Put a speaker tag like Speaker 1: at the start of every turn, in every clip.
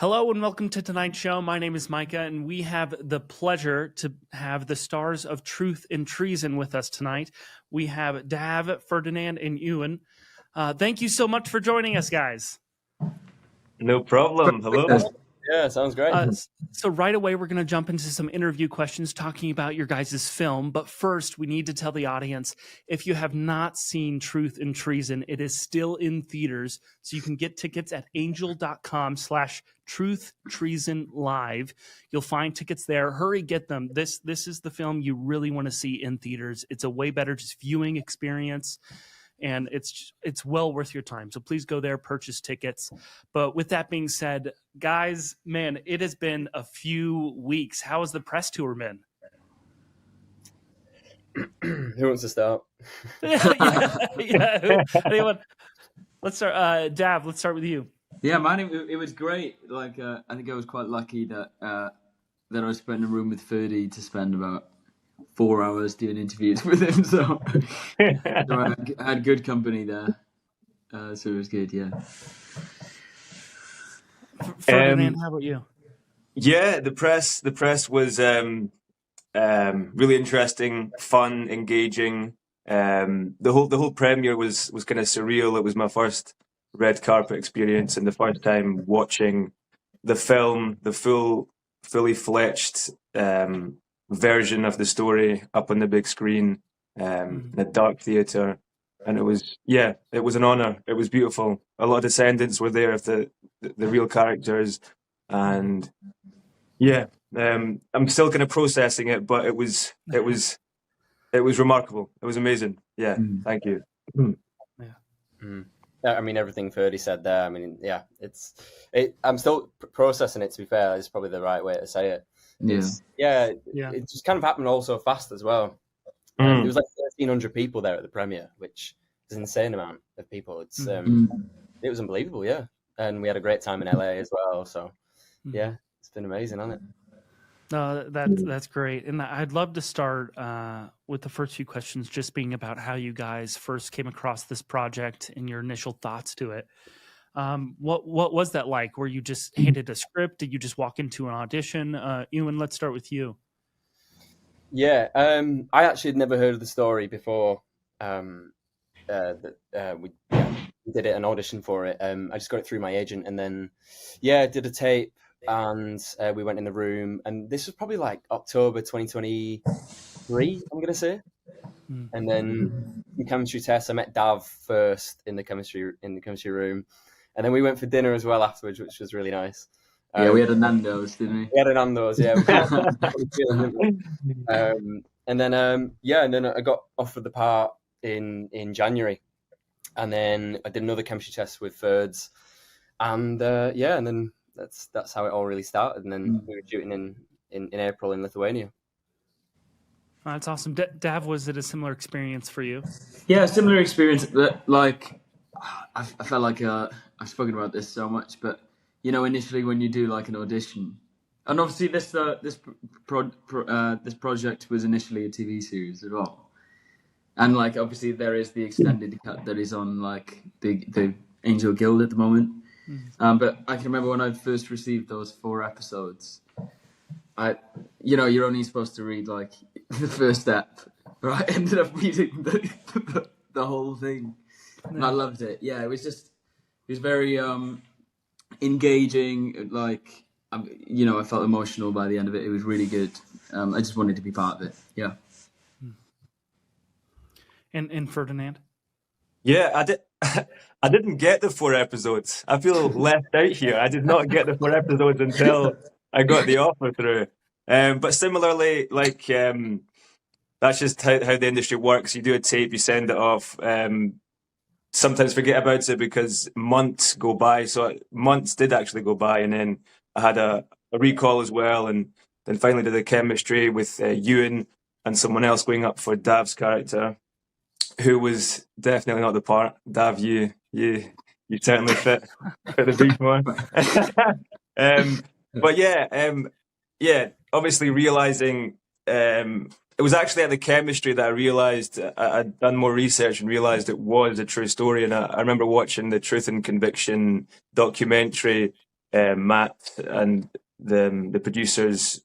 Speaker 1: Hello and welcome to tonight's show. My name is Micah, and we have the pleasure to have the stars of Truth and Treason with us tonight. We have Daf, Ferdinand, and Ewan. Thank you so much for joining us, guys.
Speaker 2: No problem. Hello.
Speaker 3: Yeah, sounds great.
Speaker 1: So right away, we're going to jump into some interview questions talking about your guys' film. But first, we need to tell the audience, if you have not seen Truth and Treason, it is still in theaters. So you can get tickets at angel.com/Truth Treason Live. You'll find tickets there. Hurry, get them. This is the film you really want to see in theaters. It's a way better just viewing experience. And it's well worth your time. So please go there, purchase tickets. But with that being said, guys, man, it has been a few weeks. How has the press tour been?
Speaker 3: Who wants to start?
Speaker 1: Anyone? Let's start. Dav, let's start with you.
Speaker 4: Yeah, man, it was great. Like, I think I was quite lucky that I was put in a room with Ferdy to spend about 4 hours doing interviews with him, so I had good company there, so it was good. Yeah.
Speaker 1: Ferdinand, how about you?
Speaker 2: Yeah, the press was really interesting, fun, engaging. The whole premiere was kind of surreal. It was my first red carpet experience and the first time watching the film, the fully fledged version of the story up on the big screen in a dark theater, and it was an honor. It was beautiful. A lot of descendants were there of the real characters, and I'm still kind of processing it, but it was remarkable. It was amazing. Yeah, thank you.
Speaker 3: I mean, everything Ferdy said there. I mean, yeah, I'm still processing it. To be fair, is probably the right way to say it. It just kind of happened all so fast as well. There was like 1,300 people there at the premiere, which is an insane amount of people. It was unbelievable, yeah. And we had a great time in LA as well. So, yeah, it's been amazing, hasn't it?
Speaker 1: No, that's great. And I'd love to start with the first few questions just being about how you guys first came across this project and your initial thoughts to it. What was that like? Were you just handed a script? Did you just walk into an audition? Ewan, let's start with you.
Speaker 3: Yeah, I actually had never heard of the story before. We did an audition for it. I just got it through my agent, and then did a tape, and we went in the room. And this was probably like October 2023, I'm gonna say. And then the chemistry test, I met Dav first in the chemistry room. And then we went for dinner as well afterwards, which was really nice.
Speaker 4: We had a Nando's, didn't we?
Speaker 3: We had a Nando's, yeah. And then I got offered the part in January, and then I did another chemistry test with Ferds, and then that's how it all really started. And then we were shooting in April in Lithuania.
Speaker 1: That's awesome. Dav, was it a similar experience for you?
Speaker 4: Yeah, similar experience. But like, I felt like I've spoken about this so much, but initially when you do like an audition, and obviously this project was initially a TV series as well, and like obviously there is the extended cut that is on like the Angel Guild at the moment. But I can remember when I first received those 4 episodes, you're only supposed to read like the first step, right? I ended up reading the whole thing. And I loved it. Yeah, it was very engaging. Like, I felt emotional by the end of it. It was really good. I just wanted to be part of it. Yeah.
Speaker 1: And Ferdinand?
Speaker 2: Yeah, I didn't get the 4 episodes. I feel left out here. I did not get the 4 episodes until I got the offer through. But similarly, like, that's just how the industry works. You do a tape, you send it off. Sometimes forget about it because months go by. So months did actually go by, and then I had a recall as well, and then finally did the chemistry with Ewan and someone else going up for Dav's character, who was definitely not the part. Dav, you certainly fit the brief more. But obviously realizing it was actually at the chemistry that I realized I'd done more research and realized it was a true story. And I remember watching the Truth and Conviction documentary Matt and the producers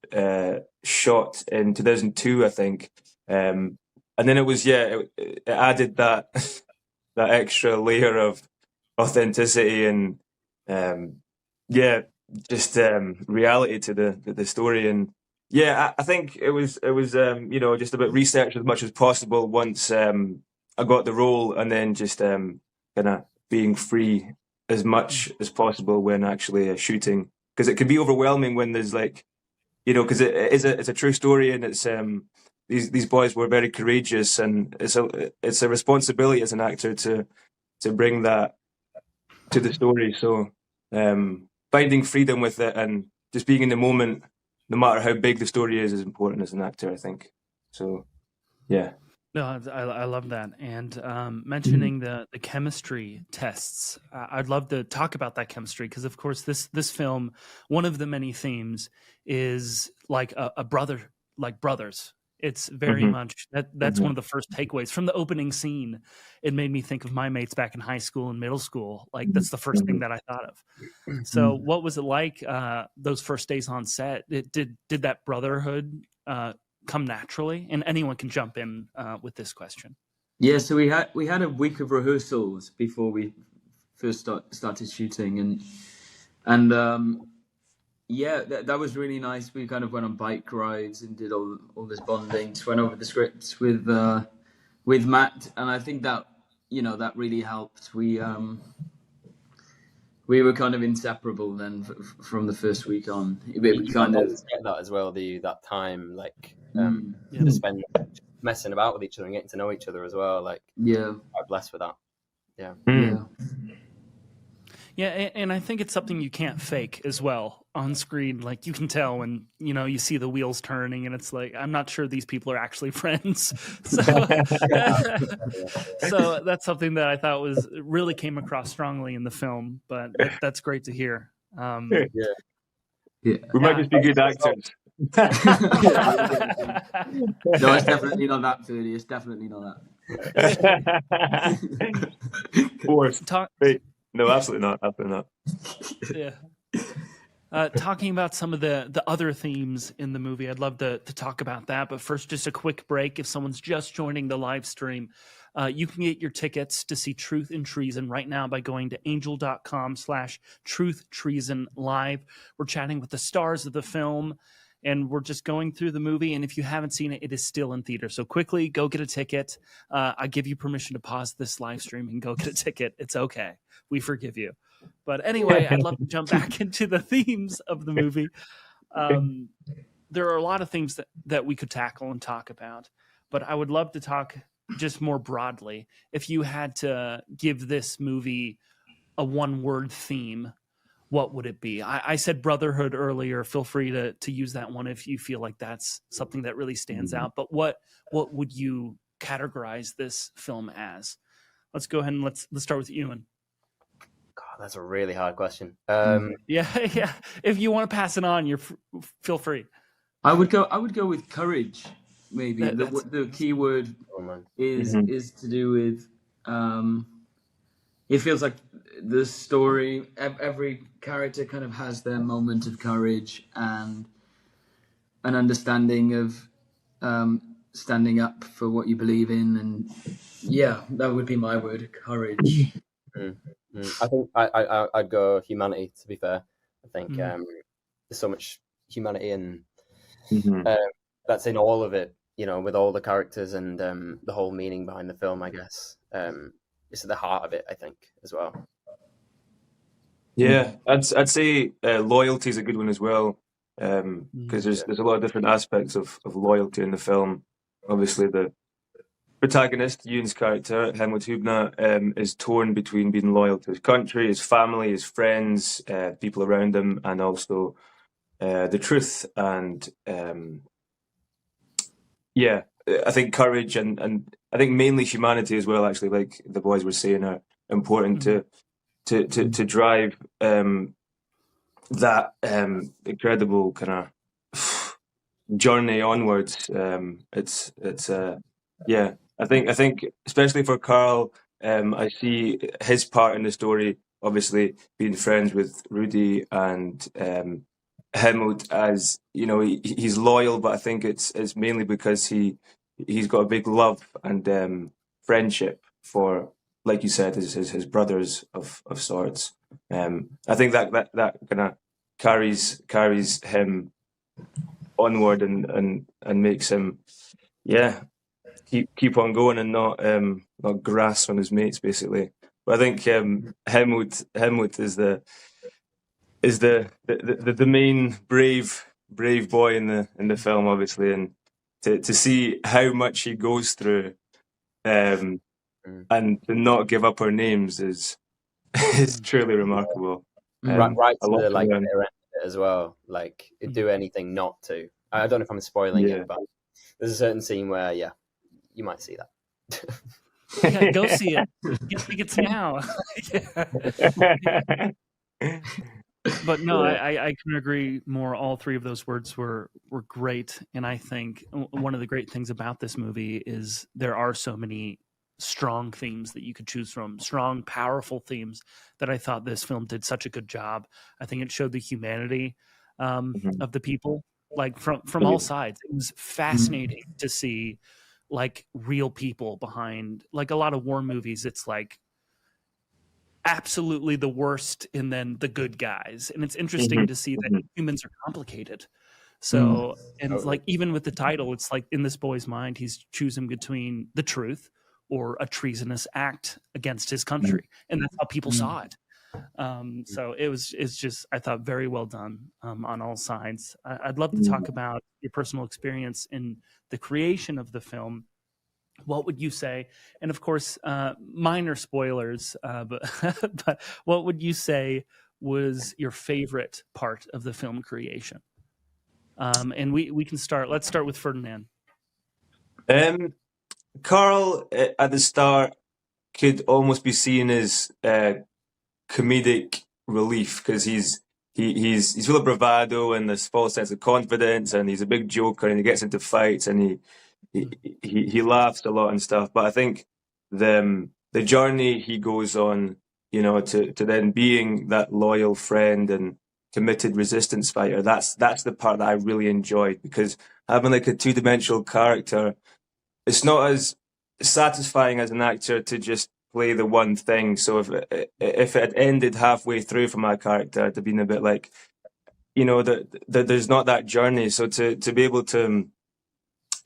Speaker 2: shot in 2002, I think. And then it was it added that that extra layer of authenticity and just reality to the story. And I think it was just about research as much as possible once I got the role, and then just kind of being free as much as possible when actually shooting, because it can be overwhelming when there's because it's a true story, and it's these boys were very courageous, and it's a responsibility as an actor to bring that to the story. So finding freedom with it and just being in the moment, no matter how big the story is important as an actor, I think. So yeah.
Speaker 1: No, I love that. And mentioning the chemistry tests, I'd love to talk about that chemistry, because of course this film, one of the many themes is like a brother, like brothers. It's very much that's one of the first takeaways from the opening scene. It made me think of my mates back in high school and middle school. Like that's the first thing that I thought of. So what was it like those first days on set? Did that brotherhood come naturally? And anyone can jump in with this question.
Speaker 4: Yeah, so we had a week of rehearsals before we first started shooting, and that was really nice. We kind of went on bike rides and did all this bonding. Just went over the scripts with Matt, and I think that that really helped. We were kind of inseparable then from the first week on. It kind of
Speaker 3: get that as well. That time to spend messing about with each other and getting to know each other as well. Like I'm blessed with that.
Speaker 1: Yeah, and I think it's something you can't fake as well on screen. Like you can tell when you see the wheels turning, and it's like, I'm not sure these people are actually friends. So, so that's something that I thought really came across strongly in the film. But that's great to hear.
Speaker 2: We might just be good actors.
Speaker 4: No, it's definitely not that, Ferdy. It's definitely not that.
Speaker 2: Forced. No, absolutely not. Absolutely not.
Speaker 1: Yeah. Talking about some of the other themes in the movie, I'd love to talk about that. But first, just a quick break. If someone's just joining the live stream, you can get your tickets to see Truth and Treason right now by going to angel.com/Truth Treason live. We're chatting with the stars of the film, and we're just going through the movie. And if you haven't seen it, it is still in theater. So quickly, go get a ticket. I give you permission to pause this live stream and go get a ticket. It's okay. We forgive you. But anyway, I'd love to jump back into the themes of the movie. There are a lot of themes that we could tackle and talk about, but I would love to talk just more broadly. If you had to give this movie a one-word theme, what would it be? I said brotherhood earlier. Feel free to use that one if you feel like that's something that really stands out. But what would you categorize this film as? Let's go ahead and let's start with Ewan.
Speaker 3: God, that's a really hard question.
Speaker 1: Yeah. If you want to pass it on, feel free.
Speaker 4: I would go with courage. Maybe the key word is to do with. It feels like the story. Every character kind of has their moment of courage and an understanding of standing up for what you believe in, and that would be my word: courage.
Speaker 3: I think I'd go humanity. To be fair, I think there's so much humanity and that's in all of it. With all the characters and the whole meaning behind the film. I guess it's at the heart of it. I think as well.
Speaker 2: Yeah, I'd say loyalty is a good one as well, because there's a lot of different aspects of loyalty in the film. Obviously, the protagonist, Ewan's character, Helmut Hubner, is torn between being loyal to his country, his family, his friends, people around him, and also the truth. And I think courage and I think mainly humanity as well, actually, like the boys were saying, are important to drive that incredible kind of journey onwards. I think especially for Carl, I see his part in the story obviously being friends with Rudy and Helmut, as you know, he's loyal, but I think it's mainly because he's got a big love and friendship for, like you said, his brothers of sorts. I think that kind of carries him onward and makes him, yeah, keep on going and not grass on his mates, basically. But I think Helmut is the main brave boy in the film, obviously, and to see how much he goes through, and to not give up our names is truly remarkable.
Speaker 3: Right to the like bitter end of it as well. Like, it'd do anything not to. I don't know if I'm spoiling it, but there's a certain scene where, you might see that.
Speaker 1: Yeah, go see it. Get tickets now. But no, I can agree more. All three of those words were great, and I think one of the great things about this movie is there are so many strong themes that you could choose from, strong, powerful themes that I thought this film did such a good job. I think it showed the humanity of the people, like from all sides. It was fascinating to see like real people behind, like a lot of war movies. It's like absolutely the worst and then the good guys. And it's interesting to see that humans are complicated. So, and it's like, even with the title, it's like in this boy's mind, he's choosing between the truth or a treasonous act against his country. And that's how people saw it. So it's just, I thought, very well done on all sides. I'd love to talk about your personal experience in the creation of the film. What would you say? And of course, minor spoilers, but what would you say was your favorite part of the film creation? And we can start. Let's start with Ferdinand.
Speaker 2: Carl at the start could almost be seen as comedic relief, because he's full of bravado and this false sense of confidence, and he's a big joker, and he gets into fights, and he laughs a lot and stuff. But I think the journey he goes on, you know, to then being that loyal friend and committed resistance fighter, that's the part that I really enjoyed, because having like a two-dimensional character, it's not as satisfying as an actor to just play the one thing. So if it had ended halfway through for my character, it'd have been a bit like, you know, that there's not that journey. So to be able to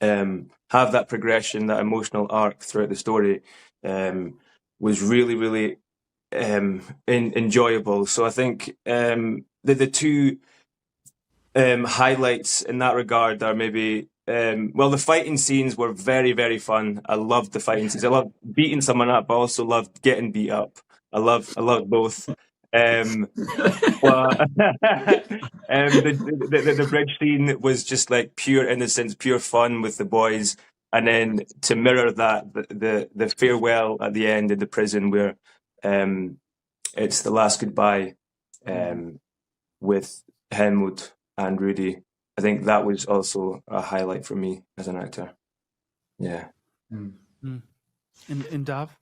Speaker 2: have that progression, that emotional arc throughout the story, was really, really enjoyable. So I think the two highlights in that regard are maybe, well, the fighting scenes were very, very fun. I loved the fighting scenes. I loved beating someone up, but I also loved getting beat up. I loved both. Well, the bridge scene was just like pure innocence, pure fun with the boys, and then to mirror that, the farewell at the end of the prison, where it's the last goodbye with Helmut and Rudy. I think that was also a highlight for me as an actor. Yeah.
Speaker 1: And Dav?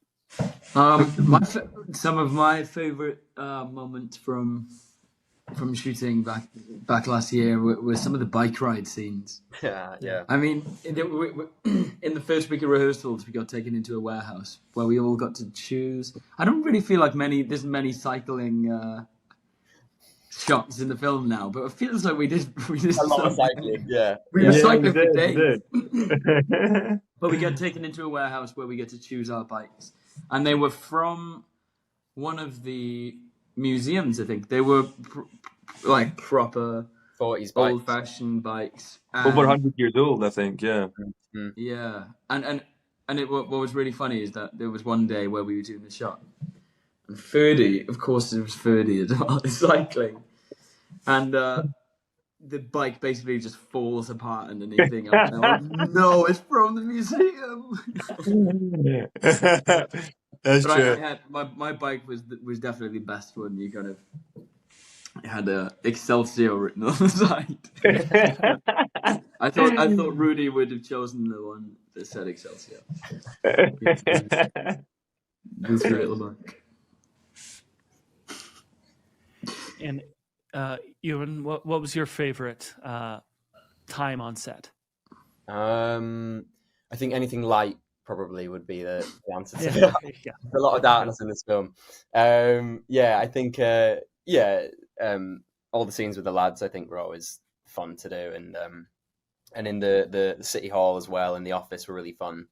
Speaker 4: Some of my favorite moments from shooting back last year were some of the bike ride scenes.
Speaker 3: Yeah.
Speaker 4: I mean, in the first week of rehearsals, we got taken into a warehouse where we all got to choose. I don't really feel like there's many cycling shots in the film now, but it feels like we did
Speaker 3: a lot of cycling.
Speaker 4: We were cycling for
Speaker 2: we
Speaker 4: days. But we got taken into a warehouse where we get to choose our bikes, and they were from one of the museums. I think they were like proper
Speaker 3: 40s
Speaker 4: old-fashioned bikes,
Speaker 2: over 100 years old, I think. Yeah.
Speaker 4: Yeah, and what was really funny is that there was one day where we were doing the shot, and Ferdy, of course, it was Ferdy as well, cycling, and the bike basically just falls apart underneath thing. I'm like, no, it's from the museum.
Speaker 2: That's
Speaker 4: but
Speaker 2: true.
Speaker 4: I had my bike was definitely the best one. You kind of had Excelsior written on the side. I thought Rudy would have chosen the one that said Excelsior. That's great, Lamar.
Speaker 1: And Ewan, what was your favorite time on set?
Speaker 3: I think anything light probably would be the answer to that.
Speaker 1: Yeah.
Speaker 3: A lot of darkness in this film. I think all the scenes with the lads I think were always fun to do, and in the city hall as well, in the office were really fun.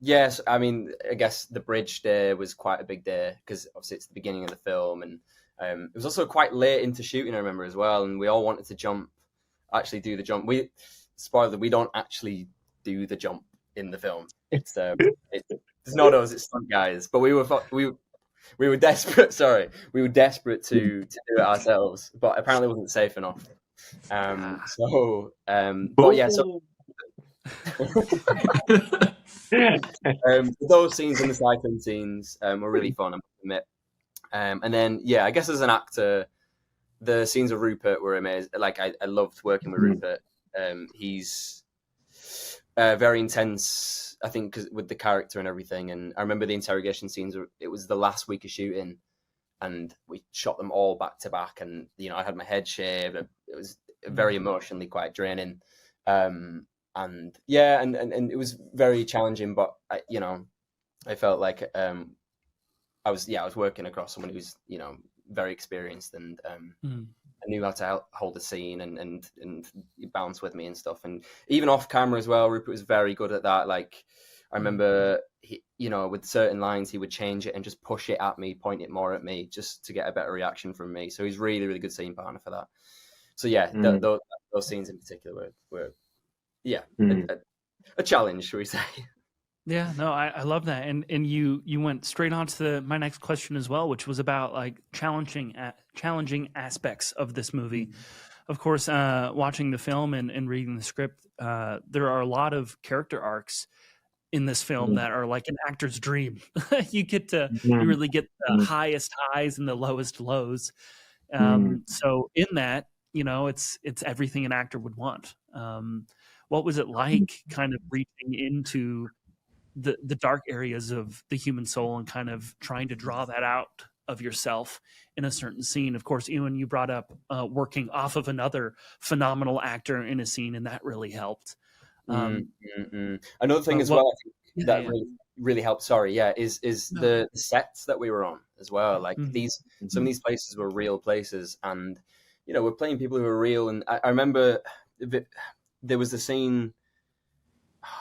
Speaker 3: Yes, I mean, I guess the bridge day was quite a big day because obviously it's the beginning of the film, and it was also quite late into shooting, I remember as well, and we all wanted to actually do the jump. We don't actually do the jump in the film. It's not us, it's stunt guys. But we were desperate. Sorry, we were desperate to do it ourselves, but apparently it wasn't safe enough. So those scenes and the cycling scenes were really fun, I must admit. And then I guess as an actor, the scenes of Rupert were amazing. Like I loved working with Rupert. He's very intense, I think, with the character and everything. And I remember the interrogation scenes. It was the last week of shooting, and we shot them all back to back. And I had my head shaved. It was very emotionally quite draining. And it was very challenging. But I felt like I was working across someone who's very experienced, and I knew how to hold a scene and bounce with me and stuff. And even off camera as well, Rupert was very good at that. Like I remember, with certain lines, he would change it and just push it at me, point it more at me, just to get a better reaction from me. So he's really, really good scene partner for that. So those scenes in particular were a challenge, shall we say?
Speaker 1: Yeah, no, I love that, and you went straight on to my next question as well, which was about like challenging aspects of this movie. Of course, watching the film and reading the script, there are a lot of character arcs in this film that are like an actor's dream. You really get the highest highs and the lowest lows. So in that, it's everything an actor would want. What was it like, kind of reaching into the dark areas of the human soul and kind of trying to draw that out of yourself in a certain scene? Of course, Ewan, you brought up working off of another phenomenal actor in a scene, and that really helped.
Speaker 3: Another thing as well, I think that really helped. Sorry, is the sets that we were on as well. Like some of these places were real places, and we're playing people who are real. And I remember there was the scene.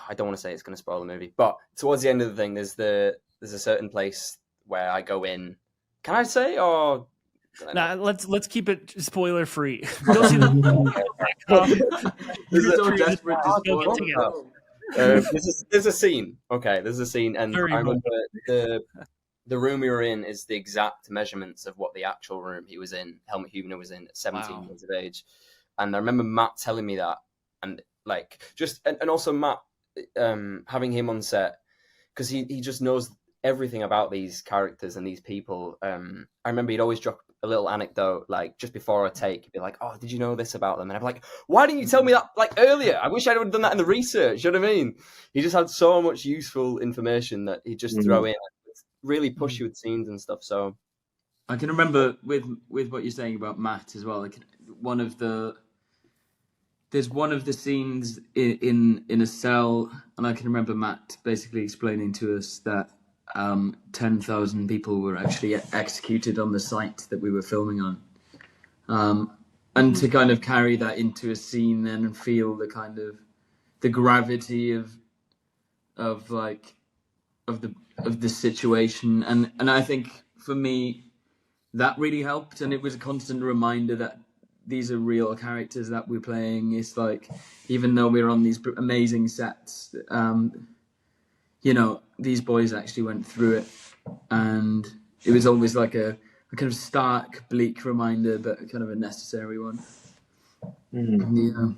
Speaker 3: I don't want to say it's going to spoil the movie, but towards the end of the thing, there's a certain place where I go in. Can I say, or
Speaker 1: nah? Let's keep it spoiler free. Go see the.
Speaker 3: There's a scene. Okay, there's a scene, and I remember the room we were in is the exact measurements of what the actual room he was in, Helmut Huebner was in at 17 years of age, and I remember Matt telling me that, and and also Matt. Having him on set, because he just knows everything about these characters and these people. I remember he'd always drop a little anecdote, like just before a take, he'd be like, "Oh, did you know this about them?" And I'd be like, "Why didn't you tell me that like earlier? I wish I would have done that in the research." You know what I mean? He just had so much useful information that he'd just throw in, really push you with scenes and stuff. So
Speaker 4: I can remember with what you're saying about Matt as well. Like there's one of the scenes in a cell, and I can remember Matt basically explaining to us that 10,000 people were actually executed on the site that we were filming on, and to kind of carry that into a scene then and feel the kind of the gravity of the situation, and I think for me that really helped, and it was a constant reminder that these are real characters that we're playing. It's like, even though we're on these amazing sets, these boys actually went through it, and it was always like a kind of stark, bleak reminder, but kind of a necessary one. Yeah.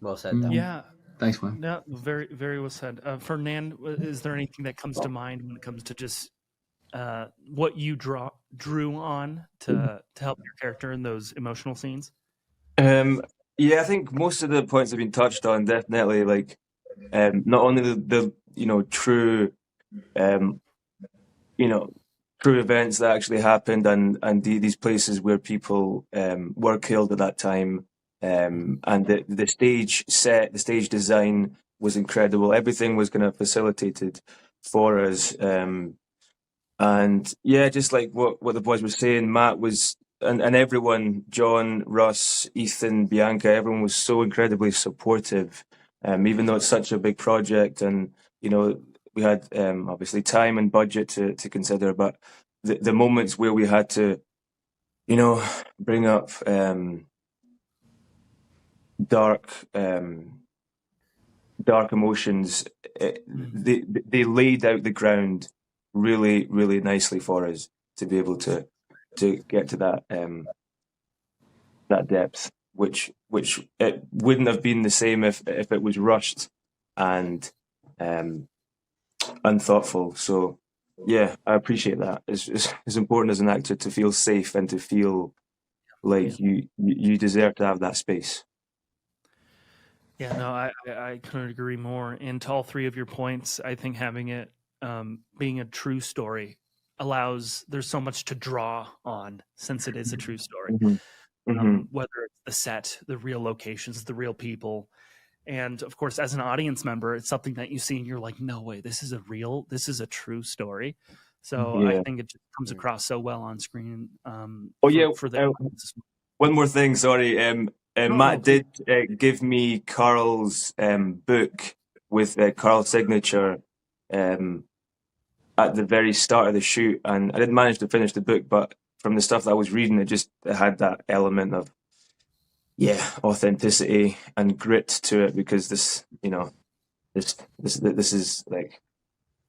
Speaker 3: Well said, Dan.
Speaker 1: Yeah.
Speaker 4: Thanks, man.
Speaker 1: Yeah, very, very well said. Ferdinand, is there anything that comes to mind when it comes to just what you drew on to help your character in those emotional scenes?
Speaker 2: I think most of the points have been touched on. Definitely, like not only the true true events that actually happened, and these places where people were killed at that time. And the stage set, the stage design was incredible. Everything was kind of facilitated for us. And yeah, just like what the boys were saying, Matt was, and everyone, John, Russ, Ethan, Bianca, everyone was so incredibly supportive. Even though it's such a big project, and we had obviously time and budget to consider, but the moments where we had to, bring up dark emotions, they laid out the ground really, really nicely for us to be able to get to that depth, which it wouldn't have been the same if it was rushed and unthoughtful. So yeah, I appreciate that. It's important as an actor to feel safe and to feel like you deserve to have that space.
Speaker 1: Yeah, no, I couldn't agree more. And to all three of your points, I think having it being a true story there's so much to draw on, since it is a true story. Whether it's the set, the real locations, the real people. And of course, as an audience member, it's something that you see and you're like, no way, this is a true story. So I think it just comes across so well on screen.
Speaker 2: One more thing, sorry. Matt did give me Carl's book with Carl's signature at the very start of the shoot, and I didn't manage to finish the book, but from the stuff that I was reading, it had that element of authenticity and grit to it, because this is like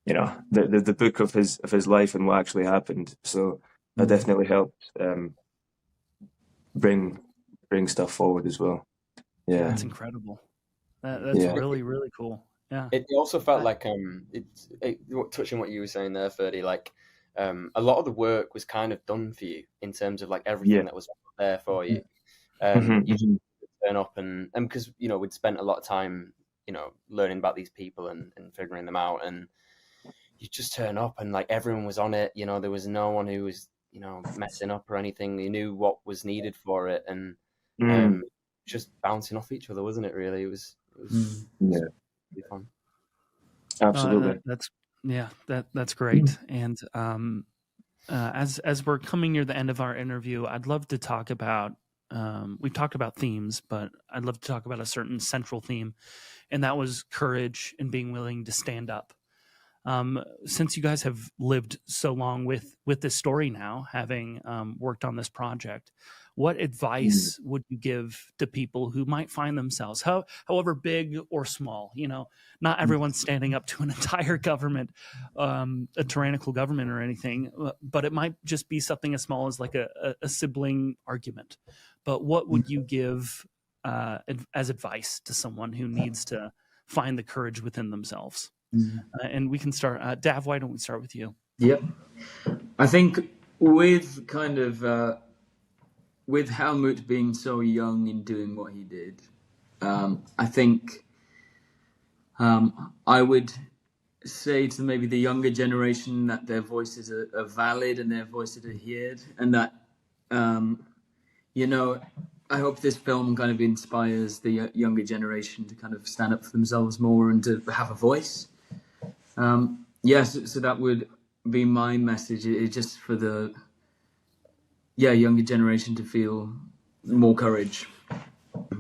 Speaker 2: the book of his life and what actually happened. So that definitely helped bring stuff forward as well. Yeah,
Speaker 1: that's incredible. That's really, really cool. Yeah,
Speaker 3: it also felt like touching what you were saying there, Ferdy, like a lot of the work was kind of done for you in terms of like everything that was there for you. You just turn up and because we'd spent a lot of time learning about these people and figuring them out, and you just turn up and like everyone was on it. There was no one who was messing up or anything. You knew what was needed for it, and just bouncing off each other, wasn't it? Really, it was really fun.
Speaker 2: Absolutely.
Speaker 1: That's great. And as we're coming near the end of our interview, I'd love to talk about we've talked about themes, but I'd love to talk about a certain central theme, and that was courage and being willing to stand up. Since you guys have lived so long with this story now, having worked on this project, what advice would you give to people who might find themselves, however big or small, not everyone's standing up to an entire government, a tyrannical government or anything, but it might just be something as small as like a sibling argument. But what would you give as advice to someone who needs to find the courage within themselves? And we can start. Dav, why don't we start with you?
Speaker 4: Yep. I think with kind of with Helmut being so young in doing what he did, I think I would say to maybe the younger generation that their voices are valid and their voices are heard, and that I hope this film kind of inspires the younger generation to kind of stand up for themselves more and to have a voice. So that would be my message. It's just for the younger generation to feel more courage.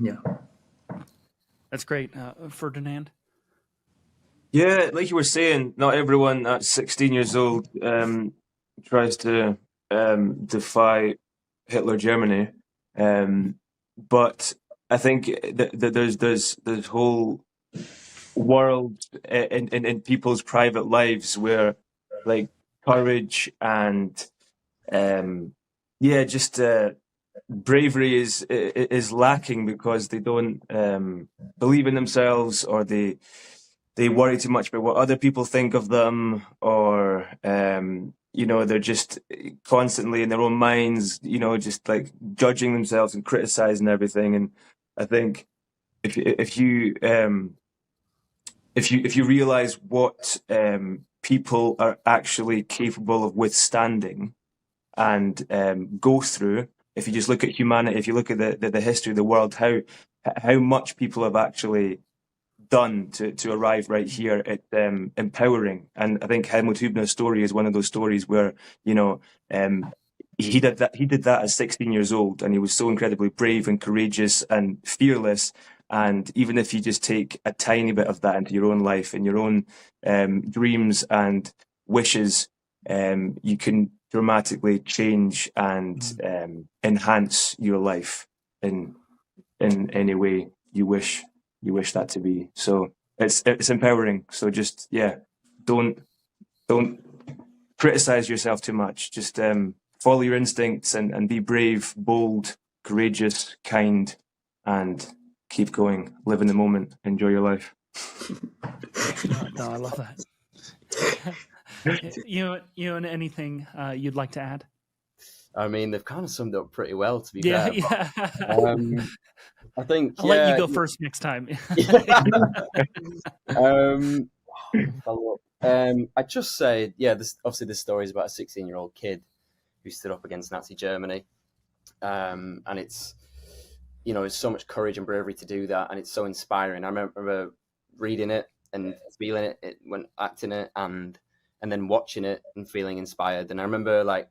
Speaker 4: Yeah,
Speaker 1: that's great. Ferdinand?
Speaker 2: Yeah, like you were saying, not everyone at 16 years old tries to defy Hitler Germany, but I think that there's whole world in people's private lives where like courage and bravery is lacking because they don't believe in themselves, or they worry too much about what other people think of them, or they're just constantly in their own minds, just like judging themselves and criticizing everything. And I think if you realize what people are actually capable of withstanding and go through. If you just look at humanity, if you look at the history of the world, how much people have actually done to arrive right here, it's empowering. And I think Helmut Hübner's story is one of those stories where, you know, he did that at 16 years old, and he was so incredibly brave and courageous and fearless. And even if you just take a tiny bit of that into your own life and your own dreams and wishes, you can dramatically change and enhance your life in any way you wish that to be. So it's empowering. So just don't criticize yourself too much. Just follow your instincts and be brave, bold, courageous, kind, and keep going. Live in the moment. Enjoy your life.
Speaker 1: No, I love that. Ewan, anything you'd like to add?
Speaker 3: I mean, they've kind of summed it up pretty well, to be
Speaker 1: fair.
Speaker 3: Yeah. I think
Speaker 1: I'll let you go first next time.
Speaker 3: I'd just say, this story is about a 16-year-old kid who stood up against Nazi Germany, and it's so much courage and bravery to do that, and it's so inspiring. I remember reading it and feeling it when acting it, and then watching it and feeling inspired. And I remember,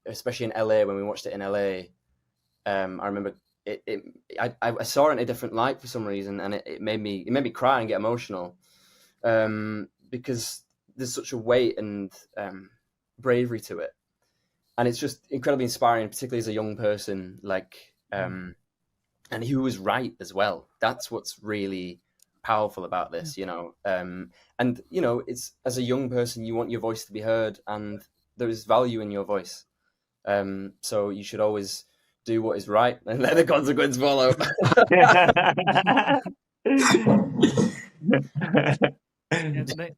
Speaker 3: especially in LA, when we watched it in LA, I remember I saw it in a different light for some reason, and it made me cry and get emotional, because there's such a weight and bravery to it, and it's just incredibly inspiring, particularly as a young person. And he was right as well. That's what's really powerful about this, and it's, as a young person, you want your voice to be heard, and there is value in your voice. So you should always do what is right and let the consequence follow.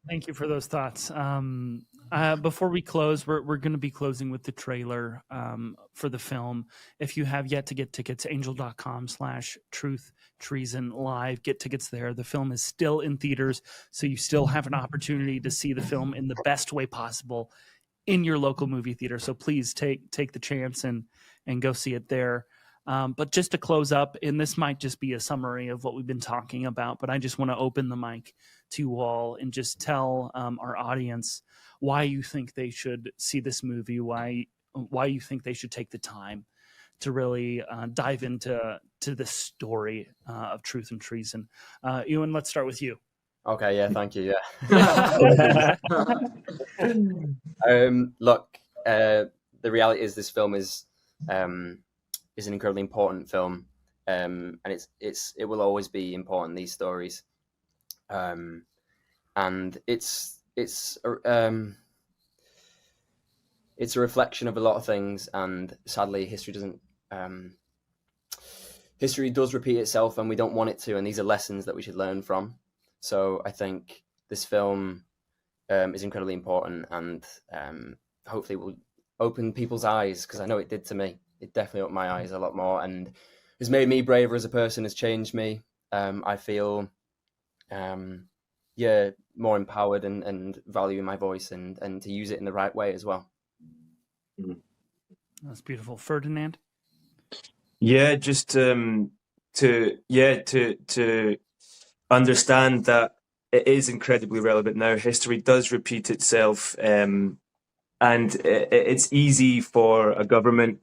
Speaker 1: Thank you for those thoughts. Before we close, we're going to be closing with the trailer for the film. If you have yet to get tickets, angel.com/Truth Treason live. Get tickets there. The film is still in theaters, so you still have an opportunity to see the film in the best way possible in your local movie theater. So please take the chance and go see it there. But just to close up, and this might just be a summary of what we've been talking about, but I just want to open the mic to you all and just tell our audience why you think they should see this movie, why you think they should take the time to really dive into this story of Truth and Treason. Ewan, let's start with you.
Speaker 3: Okay, yeah, thank you. Yeah. Look, the reality is this film is an incredibly important film, and it will always be important, these stories, and it's a reflection of a lot of things, and sadly, history does repeat itself, and we don't want it to, and these are lessons that we should learn from. So I think this film is incredibly important, and hopefully will open people's eyes, because I know it did to me. It definitely opened my eyes a lot more, and has made me braver as a person, has changed me. I feel more empowered and valuing my voice and to use it in the right way as well.
Speaker 1: That's beautiful. Ferdinand?
Speaker 2: Yeah, just to understand that it is incredibly relevant now. History does repeat itself, and it's easy for a government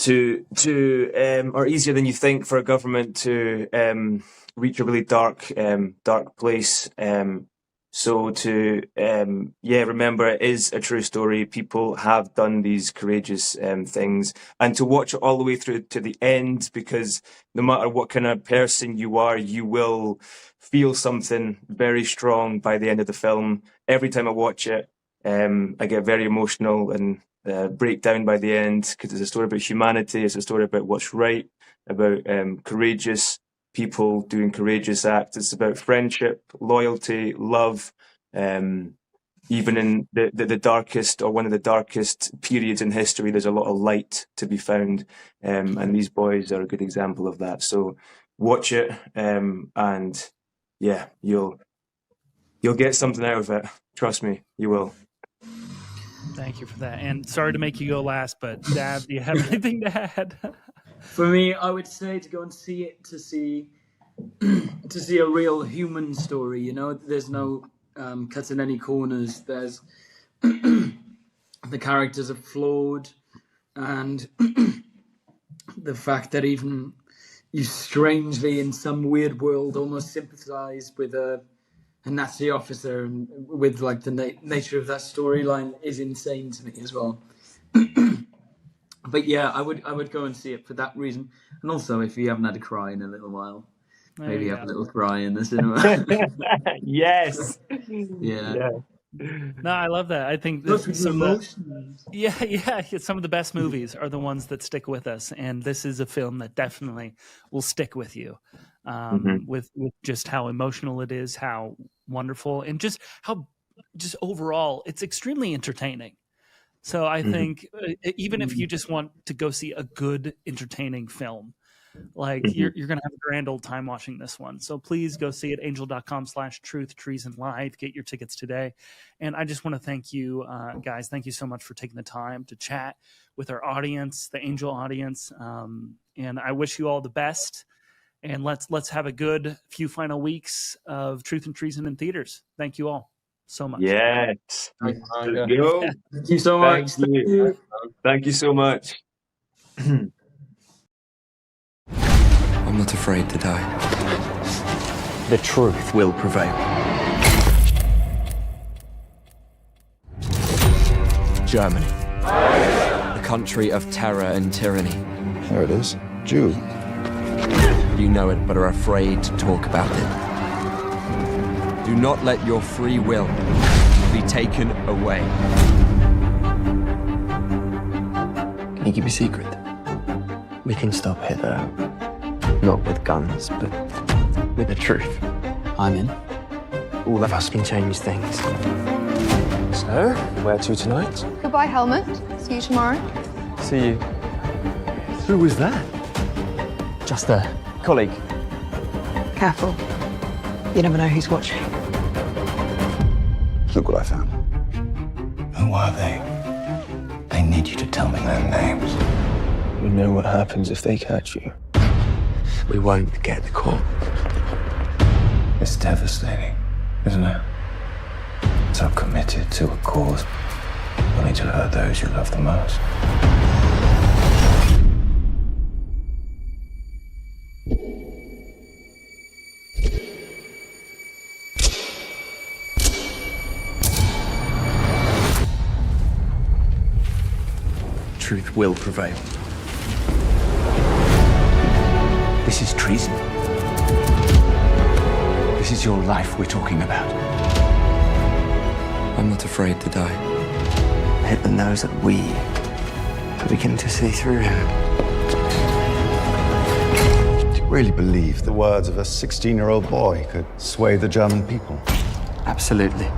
Speaker 2: or easier than you think for a government to reach a really dark place. So to remember, it is a true story. People have done these courageous things, and to watch it all the way through to the end, because no matter what kind of person you are, you will feel something very strong by the end of the film. Every time I watch it, I get very emotional and break down by the end, because it's a story about humanity. It's a story about what's right, about courageous people doing courageous acts. It's about friendship, loyalty, love. Even in the darkest, or one of the darkest periods in history, there's a lot of light to be found, and these boys are a good example of that. So watch it, and yeah, you'll you'll get something out of it. Trust me, you will.
Speaker 1: Thank you for that. And sorry to make you go last, but Dad, do you have anything to add?
Speaker 4: For me, I would say to go and see it to see a real human story. You know, there's no cutting any corners. There's the characters are flawed, and the fact that even you strangely, in some weird world, almost sympathise with a Nazi officer, and with like the nature of that storyline is insane to me as well. But yeah, I would go and see it for that reason, and also if you haven't had a cry in a little while, maybe have a little cry in the cinema.
Speaker 2: Yes.
Speaker 4: Yeah.
Speaker 1: No, I love that. I think some of the best movies are the ones that stick with us, and this is a film that definitely will stick with you. With just how emotional it is, how wonderful, and just how overall it's extremely entertaining. So I think even if you just want to go see a good, entertaining film, like you're going to have a grand old time watching this one. So please go see it, angel.com/Truth Treason Live. Get your tickets today. And I just want to thank you guys. Thank you so much for taking the time to chat with our audience, the Angel audience. And I wish you all the best. And let's have a good few final weeks of Truth and Treason in theaters. Thank you all so much.
Speaker 2: Yes.
Speaker 4: Thank you so much.
Speaker 2: Thank you so much.
Speaker 5: I'm not afraid to die. The truth will prevail. Germany. The country of terror and tyranny.
Speaker 6: There it is. Jew.
Speaker 5: You know it, but are afraid to talk about it. Do not let your free will be taken away.
Speaker 7: Can you keep a secret? We can stop Hitler. Not with guns, but with the truth. I'm in. All of us can change things. So, where to tonight?
Speaker 8: Goodbye, Helmut. See you tomorrow.
Speaker 7: See you. Who was that? Just a colleague.
Speaker 8: Careful. You never know who's watching.
Speaker 6: Look what I found.
Speaker 9: Who are they? They need you to tell me their names.
Speaker 7: You know what happens if they catch you. We won't get caught.
Speaker 9: It's devastating, isn't it? So committed to a cause, only to hurt those you love the most.
Speaker 5: Truth will prevail.
Speaker 9: This is treason. This is your life we're talking about.
Speaker 5: I'm not afraid to die.
Speaker 7: Hitler knows that we are beginning to see through him.
Speaker 6: Do you really believe the words of a 16-year-old boy could sway the German people?
Speaker 7: Absolutely.